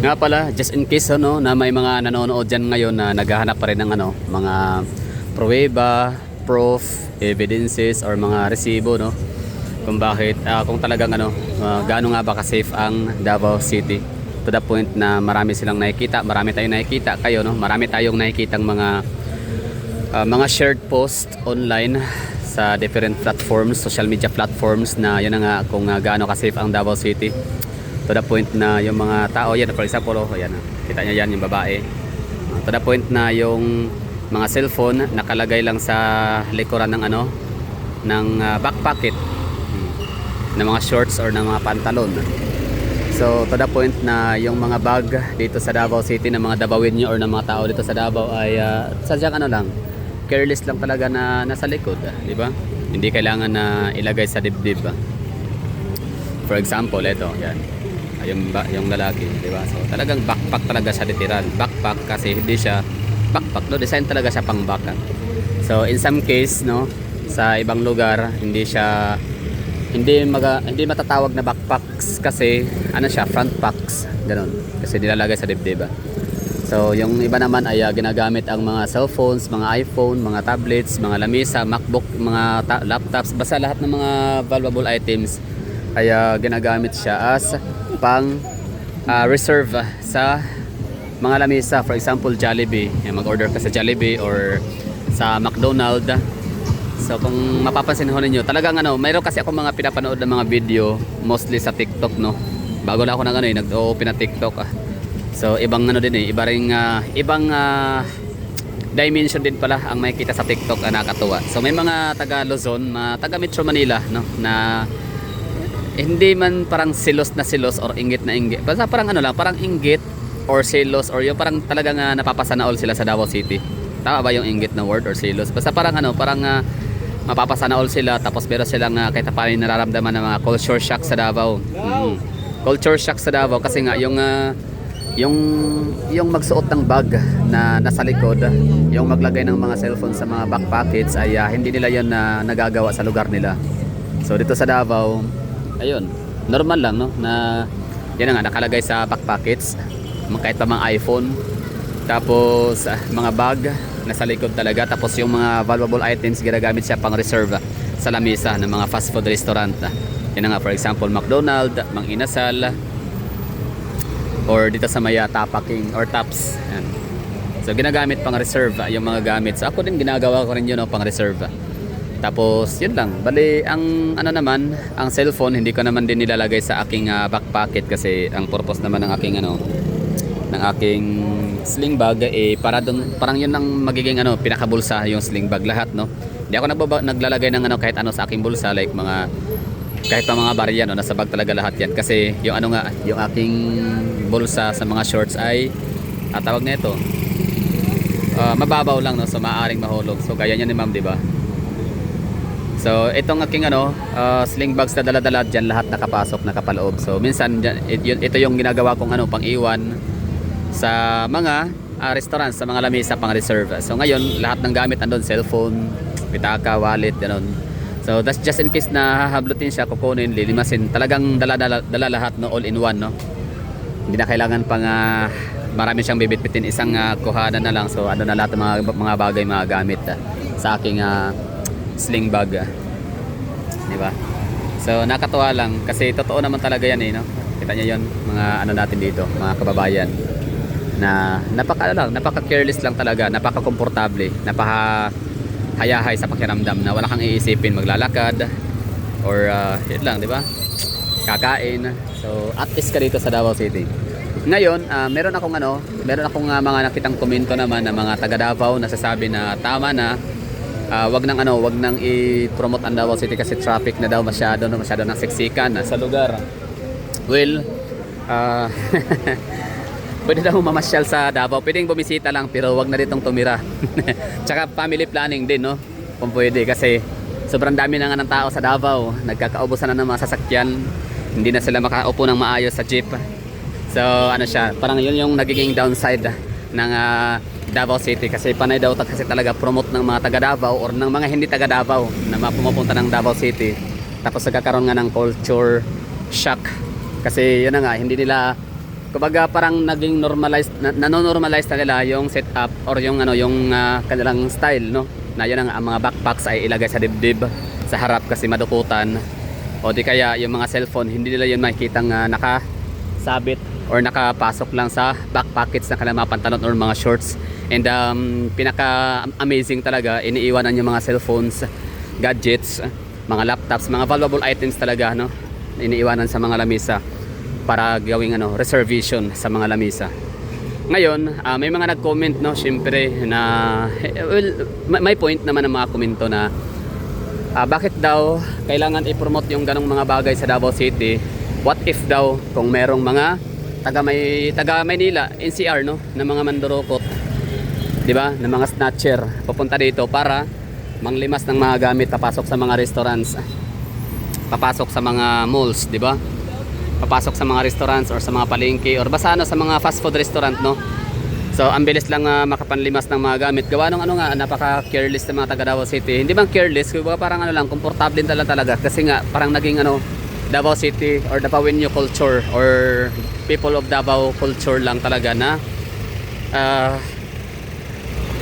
Nga pala, just in case ano, na may mga nanonood dyan ngayon na naghahanap pa rin ng ano, mga pruweba, proof, evidences or mga resibo, no? Kung bakit, kung talagang ano, gaano nga ba ka-safe ang Davao City. To the point na marami silang nakikita, marami tayong nakikita kayo, no? Marami tayong nakikitang mga shared post online sa different platforms, social media platforms na yun na nga kung gaano ka-safe ang Davao City. To the point na yung mga tao, yan for example, yan, kita nyo yan yung babae. To the point na yung mga cellphone nakalagay lang sa likuran ng ano, ng back pocket ng mga shorts or ng mga pantalon. So to the point na yung mga bag dito sa Davao City ng mga Davaoenyo or ng mga tao dito sa Davao ay sadyang ano lang, careless lang talaga na nasa likod, di ba? Hindi kailangan na ilagay sa dibdib. For example, ito, yan. Yung lalaki, di ba? So talagang backpack talaga siya literal. Backpack kasi hindi siya backpack, no? Design talaga siya pang backpack. So in some case, no, sa ibang lugar hindi matatawag na backpacks kasi ano siya, front packs, ganun. Kasi nilalagay sa dibdib. So yung iba naman ay ginagamit ang mga cellphones, mga iPhone, mga tablets, mga lamisa, MacBook, mga laptops, basta lahat ng mga valuable items ay ginagamit siya as pang reserve sa mga lamisa. For example, Jollibee, mag-order ka sa Jollibee or sa McDonald's. So kung mapapansin ho ninyo, talagang ano, mayroon kasi ako mga pinapanood ng mga video mostly sa TikTok, no. Bago lang ako nag nag-open na TikTok. So ibang ano din iba ring ibang dimension din pala ang makikita sa TikTok, nakakatuwa. So may mga taga Luzon, taga Metro Manila, no, na hindi man parang silos or inggit na inggit. Basta parang ano lang, parang inggit or silos or yung parang talagang napapasana all sila sa Davao City. Tama ba yung inggit na word or silos? Basta parang ano, parang mapapasana all sila tapos meron silang kahit paano nararamdaman ng mga culture shock sa Davao. Culture shock sa Davao kasi nga yung magsuot ng bag na nasa likod, yung maglagay ng mga cellphone sa mga back pockets ay hindi nila yon na nagagawa sa lugar nila. So dito sa Davao, ayun, normal lang, no, na yan nga nakalagay sa back pockets, kahit pa mga iPhone, tapos mga bag nasa likod talaga, tapos yung mga valuable items ginagamit siya pang reserve sa lamisa ng mga fast food restaurant. Yan nga, for example, McDonald's, Mang Inasal, or dito sa Maya Tapaking or Taps. Yan. So ginagamit pang reserve yung mga gamit. So ako din ginagawa ko rin yun, no, pang reserve. Tapos yun lang, bali ang ano naman, ang cellphone hindi ko naman din nilalagay sa aking back pocket kasi ang purpose naman ng aking ano, ng aking sling bag parang yun ang magiging ano, pinakabulsa yung sling bag lahat, no. Hindi ako naglalagay ng ano kahit ano sa aking bulsa, like mga kahit pa mga barya, no, nasa bag talaga lahat yan kasi yung ano nga, yung aking bulsa sa mga shorts ay tawag na ito, mababaw lang, no, so maaaring mahulog. So kaya yan ni ma'am, di ba? So itong aking ano, sling bags na dala-dala dyan, lahat nakapasok, nakapaloob. So minsan ito yung ginagawa kong ano, pang-iwan sa mga restaurants, sa mga lamesa, pang reserve. So ngayon lahat ng gamit andun, cellphone, pitaka, wallet, ganoon. So that's just in case na hahablutin siya, kukunin, lilimasin, talagang dala lahat, no, all in one, no. Hindi na kailangan pang marami siyang bibitbitin, isang kuhanan na lang. So ano na lahat ng mga bagay, mga gamit sa aking sling bag, di ba? So nakatuwa lang kasi totoo naman talaga yan, no? Kita niyo yon, mga ano natin dito, mga kababayan, na napaka careless lang talaga, napaka komportable, napaka hayahay sa pakiramdam na wala kang iisipin, maglalakad or yun lang, di ba? Kakain. So at least ka dito sa Davao City. Ngayon, meron akong mga nakitang komento naman ng mga taga Davao na sasabi na tama na, wag nang i-promote ang Davao City kasi traffic na daw, masyado ng siksikan sa lugar. Well, pwede daw mamasyal sa Davao, pwedeng bumisita lang pero wag na ditong tumira. Tsaka family planning din, no, kung pwede, kasi sobrang dami na nga ng tao sa Davao, nagkakaubusan na ng mga sasakyan, hindi na sila makaupo ng maayos sa jeep. So ano siya, parang yun yung nagiging downside ng Davao City, kasi panay daw kasi talaga promote ng mga taga Davao or ng mga hindi taga Davao na pumupunta ng Davao City, tapos nagkakaroon nga ng culture shock kasi yun na nga, hindi nila kumbaga parang naging normalized nanonormalize na nila yung setup or yung ano yung kanilang style, no, na yun ang mga backpacks ay ilagay sa dibdib sa harap kasi madukutan, o di kaya yung mga cellphone hindi nila yun makikitang nakasabit or nakapasok lang sa back pockets ng kanilang mga pantalon or mga shorts. And pinaka amazing talaga, iniiwanan yung mga cellphones, gadgets, mga laptops, mga valuable items talaga, no, iniiwanan sa mga lamisa para gawing ano reservation sa mga lamisa. Ngayon may mga nag-comment, no, syempre na well, may point naman ang mga komento na bakit daw kailangan i-promote yung ganong mga bagay sa Davao City. What if daw kung merong mga taga Maynila, NCR, no, na mga mandurukot, di ba, na mga snatcher pupunta dito para manglimas ng mga gamit, papasok sa mga restaurants, papasok sa mga malls, di ba, papasok sa mga restaurants or sa mga palengke or basta ano sa mga fast food restaurant, no. So ang bilis lang makapanlimas ng mga gamit gawa ng ano nga, napaka careless ng mga taga Davao City. Hindi bang careless, kumbaga parang ano lang, komportable talaga kasi nga parang naging ano Davao City or Davaoenyo culture or people of Davao culture lang talaga na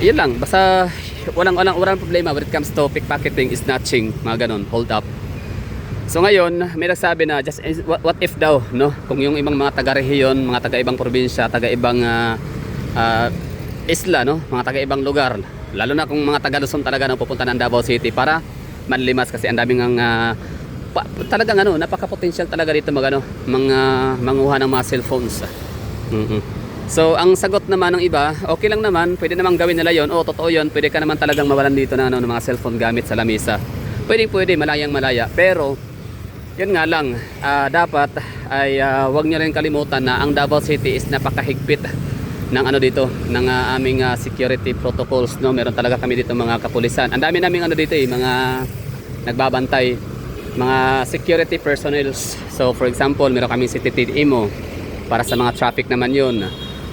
yun lang, basta walang problema when it comes to pickpocketing, snatching, mga ganon, hold up. So ngayon, may nagsabi na just what if daw, no, kung yung ibang mga taga-rehiyon, mga taga-ibang probinsya, taga-ibang isla, no, mga taga-ibang lugar, lalo na kung mga taga-Luzon talaga na pupunta ng Davao City para manlimas kasi ang daming talagang ano, napaka-potential talaga dito mga manguha ng mga cellphones. So ang sagot naman ng iba, okay lang naman, pwede namang gawin nila yon. O totoo yon, pwede ka naman talagang mawalan dito ng ng mga cellphone gamit sa lamisa. Pwede, malayang malaya. Pero yun nga lang, dapat ay wag niyo rin kalimutan na ang Davao City is napakahigpit ng ano dito, ng aming security protocols, no. Meron talaga kami dito mga kapulisan. Ang dami naming ano dito mga nagbabantay, mga security personnel. So for example, meron kaming CTTMO para sa mga traffic naman yun,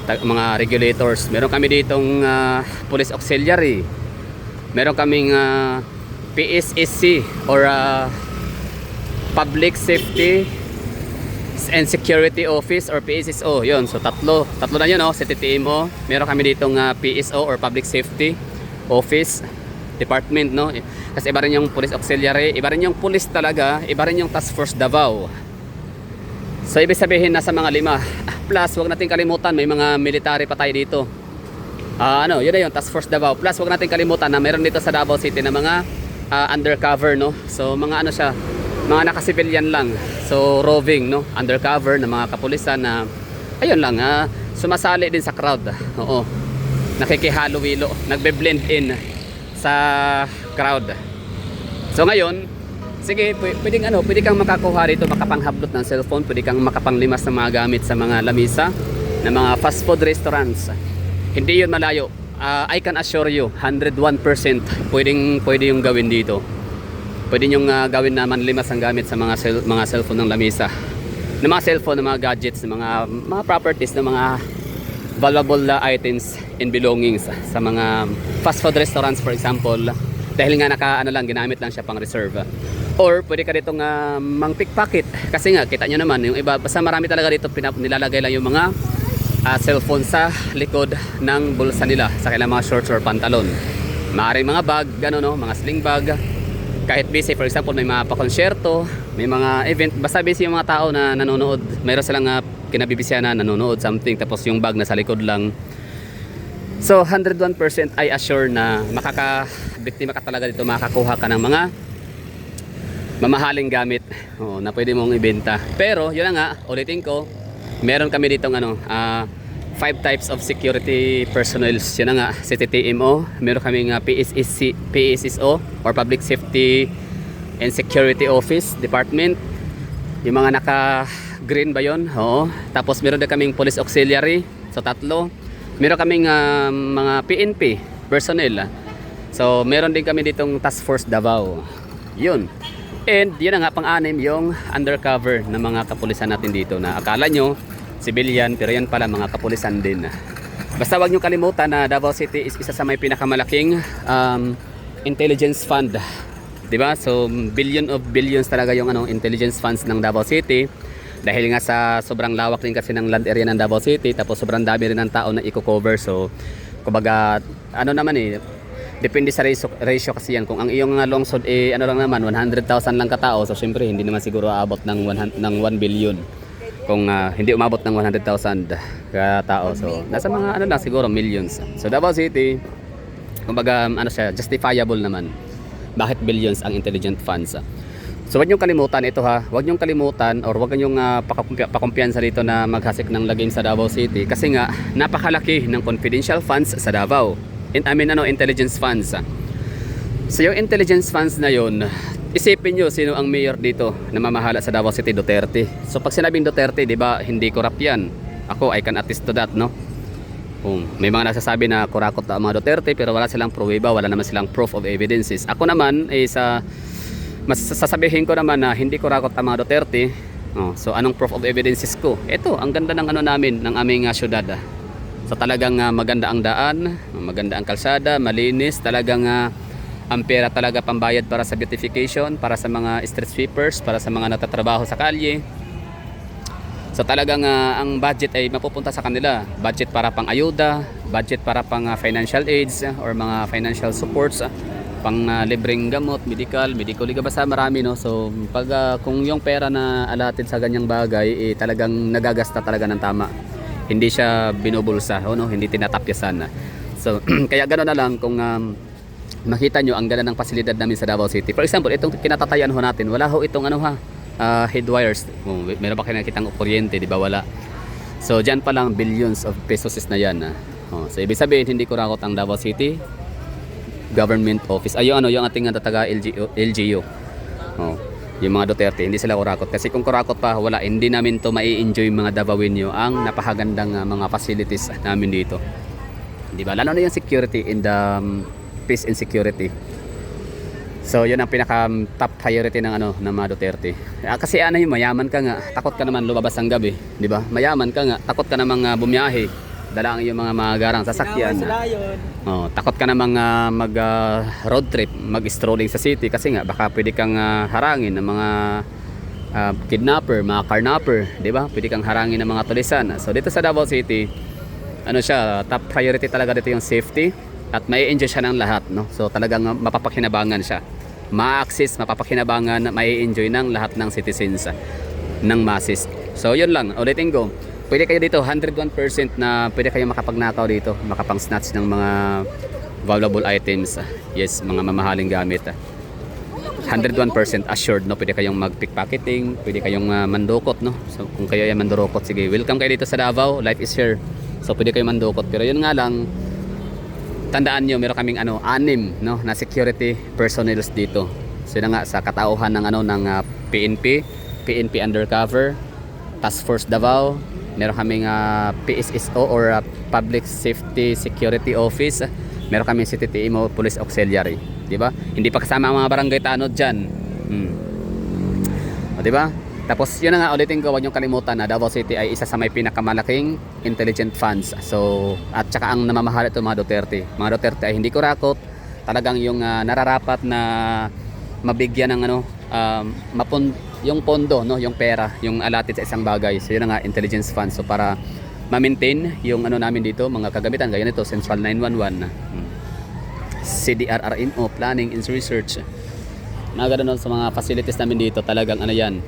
mga regulators. Meron kami ditong police auxiliary. Meron kaming PSSC or Public Safety and Security Office or PSSO. Yun, so tatlo na yun, no? CTTMO. Meron kami ditong PSO or Public Safety Office Department, no? Kasi iba rin yung police auxiliary, iba rin yung police talaga, iba rin yung Task Force Davao. So ibig sabihin nasa mga 5. Plus wag natin kalimutan may mga military pa tayo dito. Yun na yung Task Force Davao. Plus wag natin kalimutan na meron dito sa Davao City na mga undercover, no. So mga ano siya, mga naka-civilian lang. So roving, no, undercover na mga kapulisan na ayun lang, sumasali din sa crowd. Oo. Nakikihalo-wilo, nagbe-blend in sa crowd. So ngayon, sige, pwede kang makakuha dito, makapanghablot ng cellphone, pwede kang makapanglimas ng mga gamit sa mga lamisa ng mga fast food restaurants. Hindi yun malayo. I can assure you 101% pwede yung gawin dito. Pwede yung gawin na manlimas ang gamit sa mga cellphone ng lamisa, ng mga cellphone, ng mga gadgets, ng mga properties, ng mga valuable items and belongings sa mga fast food restaurants, for example, dahil nga ginamit lang siya pang reserve. Or pwede ka ditong mang pickpocket kasi nga kita nyo naman yung iba, basta marami talaga dito nilalagay lang yung mga cellphone sa likod ng bulsa nila sa kailang mga shorts or pantalon. Maaaring mga bag, gano'n, no, mga sling bag. Kahit busy, for example, may mga pakonsyerto, may mga event, basta busy yung mga tao na nanonood, mayroon silang kinabibisya na nanonood something, tapos yung bag nasa likod lang. So 101% I assure na makakabiktima ka talaga dito, makakuha ka ng mga mamahaling gamit, na pwede mong ibenta. Pero yun na nga, ulitin ko, meron kami ditong 5 types of security personnel. Yun na nga, CTTMO, meron kaming PSSO or Public Safety and Security Office Department, yung mga naka green ba yun? Oo. Tapos meron din kaming Police Auxiliary, so 3. Meron kaming mga PNP personnel. So meron din kami ditong Task Force Davao. Yun. And yun na nga, pang-anim yung undercover na mga kapulisan natin dito na akala nyo civilian pero yan pala mga kapulisan din. Basta wag nyo kalimutan na Davao City is isa sa may pinakamalaking intelligence fund, diba? So billions talaga yung intelligence funds ng Davao City. Dahil nga sa sobrang lawak din kasi ng land area ng Davao City, tapos sobrang dami rin ng tao na i-cover. So, kumbaga, ano naman depende sa ratio kasi yan. Kung ang iyong lungsod ano lang naman, 100,000 lang katao, so syempre hindi naman siguro aabot ng 1 billion. Kung hindi umabot ng 100,000 katao. So, nasa mga ano lang siguro millions. So, Davao City, kumbaga, siya, justifiable naman. Bakit billions ang intelligent funds? So wag niyong kalimutan ito ha. Wag niyong kalimutan or wag niyong pakumpiyansa dito na maghasik ng lagim sa Davao City kasi nga napakalaki ng confidential funds sa Davao. Intelligence funds. So yung intelligence funds na yun, isipin niyo sino ang mayor dito na mamahala sa Davao City, Duterte. So pag sinabing Duterte, 'di ba, hindi corrupt 'yan. Ako, I can attest to that, no? May mga nagsasabi na kurakot ang mga Duterte pero wala silang pruweba, wala naman silang proof of evidences. Ako naman sasabihin ko naman na hindi ko rakot ang mga Duterte. So anong proof of evidences ko? Ito, ang ganda ng namin, ng aming syudad. So talagang maganda ang daan, maganda ang kalsada, malinis, talagang ang pera talaga pambayad para sa beautification, para sa mga street sweepers, para sa mga natatrabaho sa kalye. So talagang ang budget ay mapupunta sa kanila. Budget para pang ayuda, budget para pang financial aids or mga financial supports, pang libreng gamot, medical basta marami, no. So pag kung yung pera na allotted sa ganyang bagay talagang nagagasta talaga ng tama. Hindi siya binubulsa, no, hindi tinatapyasan. So kaya gano'n na lang kung makita nyo ang ganda ng pasilidad namin sa Davao City. For example, itong kinatatayan natin, wala ho itong head wires. Meron ba kayo nakitang kuryente, di ba? Wala. So diyan pa lang billions of pesos na yan. So ibig sabihin hindi ko rakot ang Davao City government office. Yung ating taga LGU. Yung mga Duterte, hindi sila kurakot. Kasi kung kurakot pa, wala. Hindi namin to mai-enjoy mga Davaoenyo ang napakagandang mga facilities namin dito. Di ba? Lalo na yung security in the peace and security. So, yun ang pinaka top priority ng mga Duterte. Kasi yung mayaman ka nga, takot ka naman lumabas ang gabi, di ba? Mayaman ka nga, takot ka namang bumiyahe. Dala ang iyong mga magarang sasakyan. Takot ka namang mag road trip, mag-strolling sa city kasi nga baka pwede kang harangin ng mga kidnapper, mga carnapper, di ba? Pwede kang harangin ng mga tulisan. So dito sa Davao City, top priority talaga dito yung safety at may enjoy siya ng lahat, no? So talagang mapapakinabangan siya. Ma-access, mapapakinabangan, may enjoy ng lahat ng citizens ng masses. So yun lang, ulitin ko. Pwede kayo dito 101% na pwede kayo makapagnakaw dito, makapang-snatch ng mga valuable items. Yes, mga mamahaling gamit. 101% assured, no? Pwede kayong mag-pickpocketing, pwede kayong mandukot, no? So kung kayo ay mandurukot, sige, welcome kayo dito sa Davao. Life is here. So pwede kayong mandukot. Pero yun nga lang, tandaan nyo, meron kaming 6, no, na security personnel dito. So yun nga sa katauhan ng PNP Undercover, Task Force Davao. Meron kaming PSSO or Public Safety Security Office. Meron kaming CTTMO Police Auxiliary, di ba? Hindi pa kasama ang mga barangay tanod diyan. Di ba? Tapos yun na nga, ulitin ko, huwag niyong kalimutan na Davao City ay isa sa may pinakamalaking intelligent funds. So, at saka ang namamahala ito mga Duterte. Mga Duterte ay hindi kurakot. Talagang yung nararapat na mabigyan ng yung pondo, no, yung pera, yung allotted sa isang bagay. So yun na nga, intelligence funds. So para ma-maintain yung namin dito, mga kagamitan, gaya nito, Central 911, CDRRMO, Planning and Research. Mga ganun sa mga facilities namin dito, talagang yan.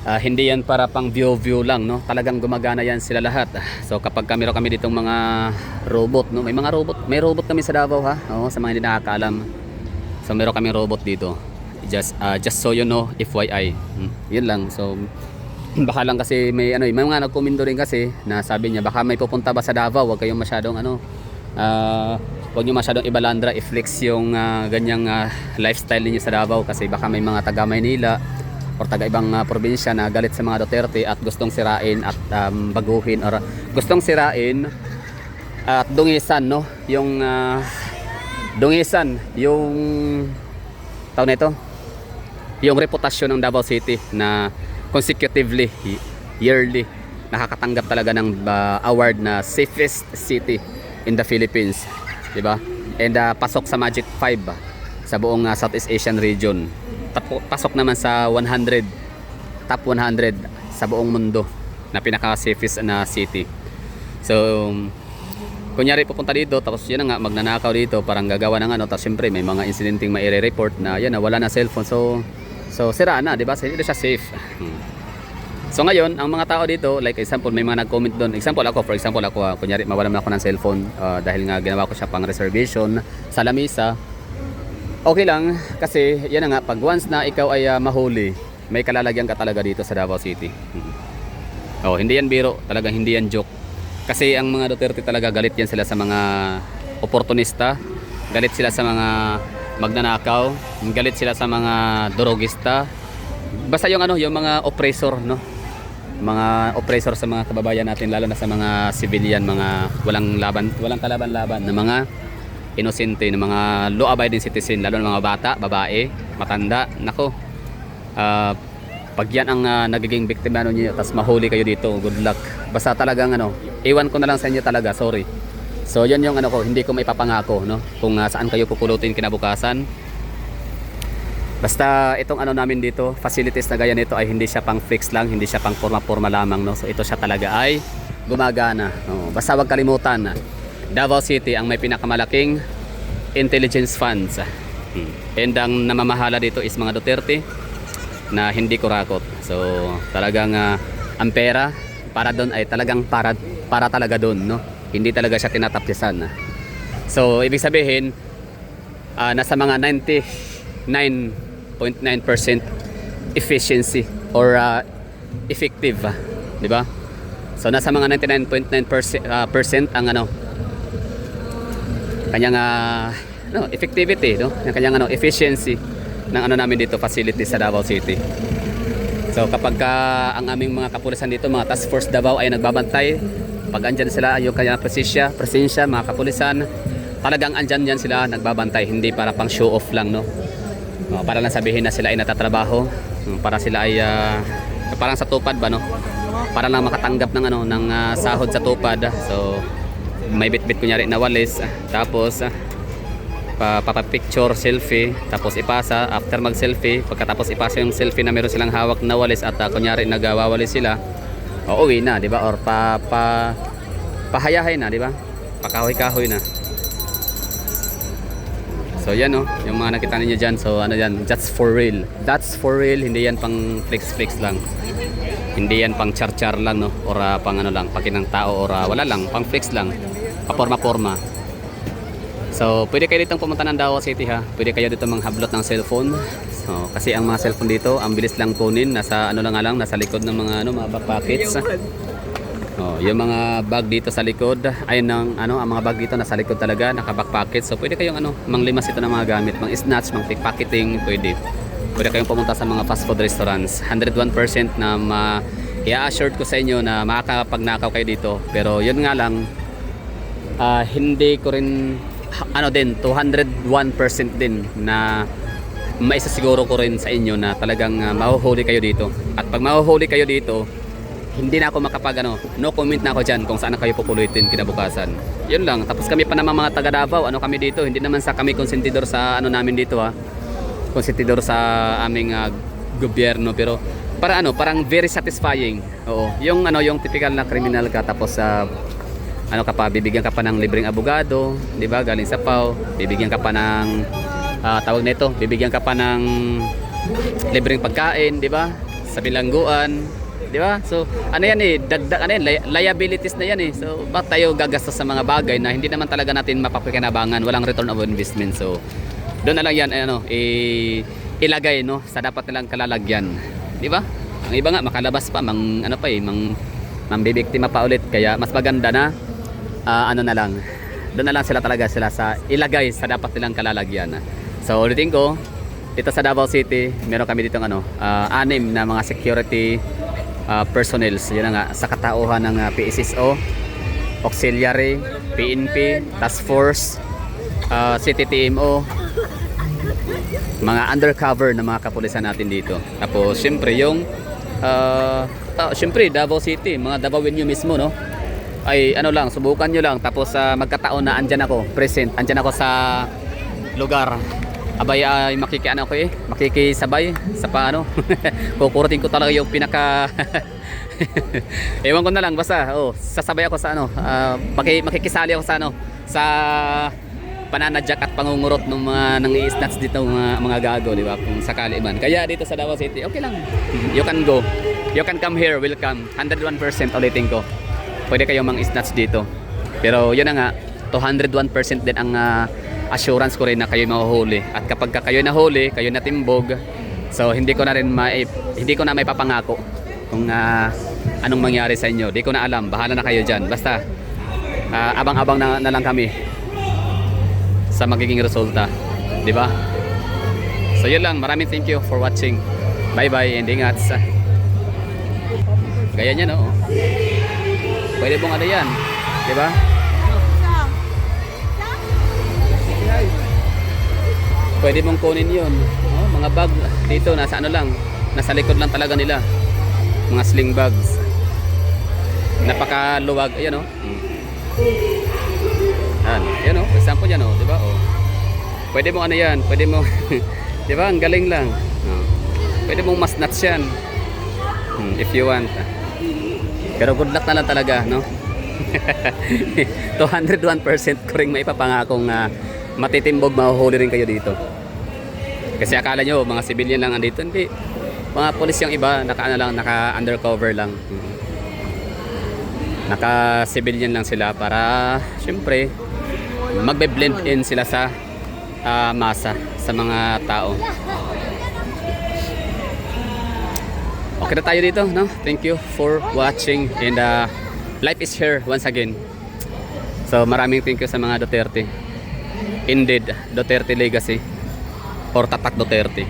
Hindi yan para pang view lang, no? Talagang gumagana yan sila lahat. So kapag meron kami ditong mga robot, no? May robot kami sa Davao, ha? Sa mga hindi nakakaalam. So meron kami robot dito. Just so you know, FYI. Yun lang. So baka lang kasi may mga nagkomento rin kasi na sabi niya baka may pupunta ba sa Davao, wag kayong masyadong wag niyo masyadong ibalandra, i-flex yung ganyang lifestyle niyo sa Davao kasi baka may mga taga Maynila or taga ibang probinsya na galit sa mga Duterte at gustong sirain at baguhin or gustong sirain at dungisan, no, yung taon nito yung reputasyon ng Davao City na consecutively, yearly nakakatanggap talaga ng award na safest city in the Philippines, di ba? And pasok sa Magic 5 sa buong Southeast Asian region. Pasok naman sa 100, top 100 sa buong mundo na pinaka-safest na city. So kunyari pupunta dito, tapos yan na nga, magnanakaw dito, parang gagawa ng ano, tapos syempre may mga incidenting maire-report na yan na wala na cellphone, so sira na, di ba? Hindi siya safe. So ngayon, ang mga tao dito, like example, may mga nag-comment doon. For example ako, kunyari mawalan ako ng cellphone dahil nga ginawa ko siya pang reservation sa lamisa. Okay lang, kasi yan na nga, pag once na ikaw ay mahuli, may kalalagyan ka talaga dito sa Davao City. Oh, hindi yan biro, talagang hindi yan joke. Kasi ang mga Duterte talaga, galit yan sila sa mga oportunista, galit sila sa mga magnanakaw, galit sila sa mga drogista. Basta yung ano, yung mga oppressor, no? Mga oppressor sa mga kababayan natin, lalo na sa mga civilian, mga walang kalaban-laban na mga inosente, na mga law-abiding citizen, lalo na mga bata, babae, matanda. Nako. Pag yan ang nagiging biktima niyo, tapos mahuli kayo dito, good luck. Basta talagang ano, iwan ko na lang sa inyo talaga, sorry. So yan yung ano ko, hindi ko maipapangako, no, kung saan kayo pupulutin kinabukasan. Basta itong ano namin dito, facilities na gaya nito ay hindi siya pang fix lang, hindi siya pang forma-forma lamang, no. So ito siya talaga ay gumagana. Basta wag kalimutan, Davao City ang may pinakamalaking intelligence funds. And ang namamahala dito is mga Duterte na hindi kurakot. So talagang ang pera para doon ay talagang para talaga doon, no? Hindi talaga siya tinatapyasan. So ibig sabihin nasa mga 99.9% efficiency or effective, di ba? So nasa mga 99.9% ang ano kanyang effectivity, no? Yung kanyang efficiency ng ano namin dito, facility sa Davao City. So kapag ang aming mga kapulisan dito, mga task force Davao ay nagbabantay, pag andyan sila, yung kanyang presensya, mga kapulisan, talagang andyan sila nagbabantay, hindi para pang show off lang, no? Para lang sabihin na sila ay natatrabaho, para sila ay parang sa tupad ba, no? Para lang makatanggap ng ano, ng sahod sa tupad. So may bitbit kunyari na walis, tapos papapicture, selfie, tapos ipasa. After mag selfie, pagkatapos ipasa yung selfie na meron silang hawak na walis at kunyari nagawawalis sila, uuwi na, di ba? Or pahayahay na, di ba? Pakahoy-kahoy na. So yan, no, yung mga nakita ninyo dyan. So ano yan, that's for real, hindi yan pang flex lang, hindi yan pang char lang, no, or pang ano lang, pakinang tao, or wala lang, pang flex lang, paporma-porma. So pwede kayo dito pumunta ng Davao City, ha, pwede kayo dito manghablot ng cellphone. So kasi ang mga cellphone dito, ang bilis lang kunin, nasa ano lang nga lang, nasa likod ng mga ano, mga backpackets. Yung mga bag dito sa likod, ay ang mga bag dito nasa likod talaga, naka-backpacket. So pwede kayong manglimas ito ng mga gamit, mang-snatch, mang-pickpocketing, pwede kayong pumunta sa mga fast food restaurants. 101% na i-assured ko sa inyo na makakapagnakaw kayo dito. Pero yun nga lang, hindi ko rin 201% din na maisasiguro ko rin sa inyo na talagang mahuhuli kayo dito. At pag mahuhuli kayo dito, hindi na ako no comment na ako dyan kung saan kayo pupulutin kinabukasan. Yun lang. Tapos kami pa naman mga taga Davao, kami dito, hindi naman sa kami konsentidor sa namin dito, ha. Konsentidor sa aming gobyerno, pero parang very satisfying. Oo. Yung typical na criminal ka, tapos bibigyan ka pa ng libreng abogado, di ba? Galing sa PAO, bibigyan ka pa ng bibigyan ka pa ng libreng pagkain, di ba? Sa bilangguan, di ba? So, liabilities na yan eh. So, bakit tayo gagastos sa mga bagay na hindi naman talaga natin mapapakinabangan, walang return of investment. So, doon na lang yan ilagay, no, sa dapat nilang kalalagyan. Di ba? Ang iba nga makalabas pa, mambibiktima pa ulit, kaya mas maganda na doon na lang sila sa ilagay sa dapat nilang kalalagyan. So ulitin ko, dito sa Davao City, meron kami dito 6 na mga security personnel. Yun na nga, sa katauhan ng PSSO, Auxiliary, PNP, Task Force, City TMO, mga undercover na mga kapulisan natin dito. Tapos syempre yung syempre Davao City, mga Davaoin nyo mismo, no, ay subukan nyo lang. Tapos magkataon na andyan ako present, andyan ako sa lugar Abay ay makikiano ko makikisabay sa paano. Kukurutin ko talaga yung pinaka ewan ko na lang basta sasabay ako sa makikisali ako sa sa pananadyak at pangungurot ng mga nang-i-snatch dito mga gago, di ba? Kung sakali man. Kaya dito sa Davao City, okay lang. You can go. You can come here, welcome. 101% ulitin ko. Pwede kayong mang-snatch dito. Pero yun na nga, 201% din ang assurance ko rin na kayo mahuhuli. At kapag kayo nahuli, kayo natimbog, so hindi ko na may papangako kung anong mangyari sa inyo. Di ko na alam, bahala na kayo dyan. Basta abang-abang na lang kami sa magiging resulta, di ba? So yun lang, maraming thank you for watching. Bye bye and ingat sa gaya niya, no? Pwede pong yan, di ba? Pwede mong kunin yun. Mga bag dito, nasa lang, nasa likod lang talaga nila. Mga sling bags. Napakaluwag, ayan yan example yan di ba? Pwede mong yan, pwede mo di ba? Ang galing lang. Pwede mong mas-nuts yan. If you want. Pero good luck na lang talaga, no? 201% ko ring maipapangakong matitimbog, mahuhuli rin kayo dito. Kasi akala nyo mga civilian lang andito, hindi. Mga pulis yung iba, naka-undercover lang. Naka-civilian lang sila para syempre magbe-blend in sila sa masa, sa mga tao. Okay na tayo dito, no? Thank you for watching and life is here once again. So maraming thank you sa mga Duterte. Indeed, Duterte legacy or Tatak Duterte.